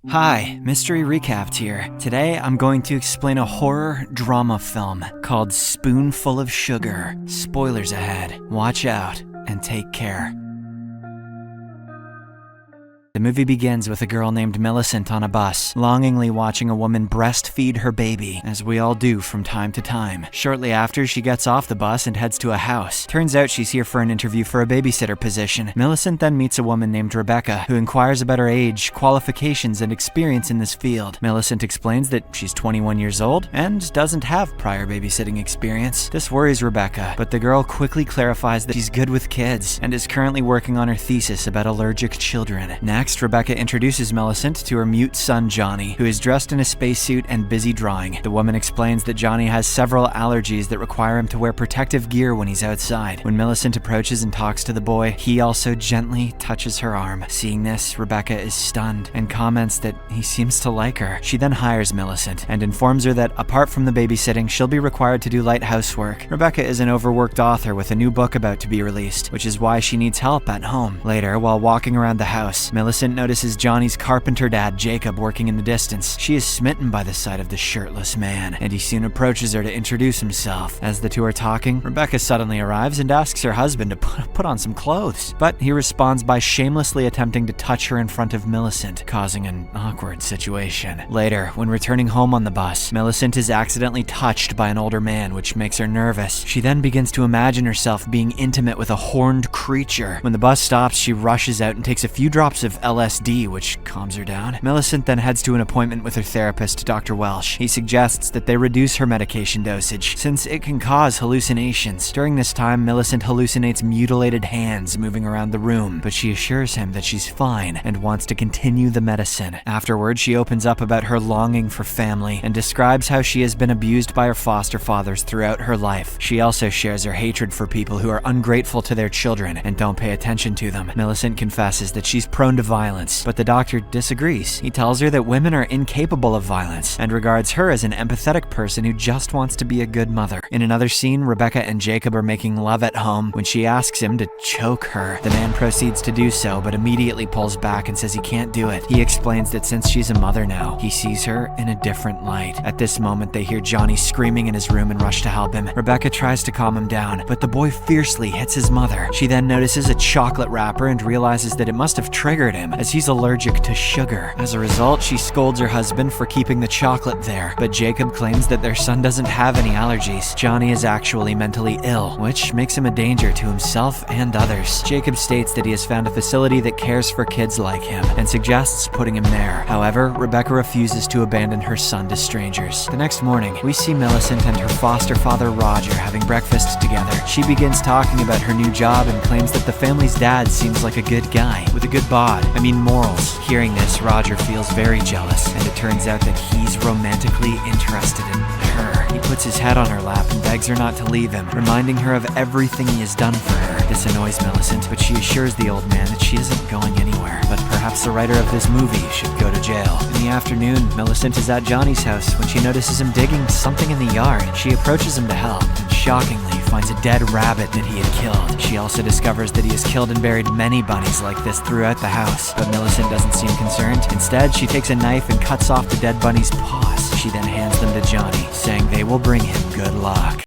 Hi, Mystery Recapped here. Today I'm going to explain a horror drama film called Spoonful of Sugar. Spoilers ahead. Watch out and take care. The movie begins with a girl named Millicent on a bus, longingly watching a woman breastfeed her baby, as we all do from time to time. Shortly after, she gets off the bus and heads to a house. Turns out she's here for an interview for a babysitter position. Millicent then meets a woman named Rebecca, who inquires about her age, qualifications, and experience in this field. Millicent explains that she's 21 years old and doesn't have prior babysitting experience. This worries Rebecca, but the girl quickly clarifies that she's good with kids and is currently working on her thesis about allergic children. Next, Rebecca introduces Millicent to her mute son Johnny, who is dressed in a spacesuit and busy drawing. The woman explains that Johnny has several allergies that require him to wear protective gear when he's outside. When Millicent approaches and talks to the boy, he also gently touches her arm. Seeing this, Rebecca is stunned and comments that he seems to like her. She then hires Millicent and informs her that apart from the babysitting, she'll be required to do light housework. Rebecca is an overworked author with a new book about to be released, which is why she needs help at home. Later, while walking around the house, Millicent notices Johnny's carpenter dad, Jacob, working in the distance. She is smitten by the sight of the shirtless man, and he soon approaches her to introduce himself. As the two are talking, Rebecca suddenly arrives and asks her husband to put on some clothes, but he responds by shamelessly attempting to touch her in front of Millicent, causing an awkward situation. Later, when returning home on the bus, Millicent is accidentally touched by an older man, which makes her nervous. She then begins to imagine herself being intimate with a horned creature. When the bus stops, she rushes out and takes a few drops of LSD, which calms her down. Millicent then heads to an appointment with her therapist, Dr. Welsh. He suggests that they reduce her medication dosage, since it can cause hallucinations. During this time, Millicent hallucinates mutilated hands moving around the room, but she assures him that she's fine and wants to continue the medicine. Afterwards, she opens up about her longing for family and describes how she has been abused by her foster fathers throughout her life. She also shares her hatred for people who are ungrateful to their children and don't pay attention to them. Millicent confesses that she's prone to violence, but the doctor disagrees. He tells her that women are incapable of violence and regards her as an empathetic person who just wants to be a good mother. In another scene, Rebecca and Jacob are making love at home when she asks him to choke her. The man proceeds to do so, but immediately pulls back and says he can't do it. He explains that since she's a mother now, he sees her in a different light. At this moment, they hear Johnny screaming in his room and rush to help him. Rebecca tries to calm him down, but the boy fiercely hits his mother. She then notices a chocolate wrapper and realizes that it must have triggered him, as he's allergic to sugar. As a result, she scolds her husband for keeping the chocolate there, but Jacob claims that their son doesn't have any allergies. Johnny is actually mentally ill, which makes him a danger to himself and others. Jacob states that he has found a facility that cares for kids like him and suggests putting him there. However, Rebecca refuses to abandon her son to strangers. The next morning, we see Millicent and her foster father Roger having breakfast together. She begins talking about her new job and claims that the family's dad seems like a good guy with a good morals. Hearing this, Roger feels very jealous, and it turns out that he's romantically interested in her. He puts his head on her lap and begs her not to leave him, reminding her of everything he has done for her. This annoys Millicent, but she assures the old man that she isn't going anywhere, but perhaps the writer of this movie should go to jail. In the afternoon, Millicent is at Johnny's house when she notices him digging something in the yard. She approaches him to help, and shockingly finds a dead rabbit that he had killed. She also discovers that he has killed and buried many bunnies like this throughout the house, but Millicent doesn't seem concerned. Instead, she takes a knife and cuts off the dead bunny's paws. She then hands them to Johnny, saying they will bring him good luck.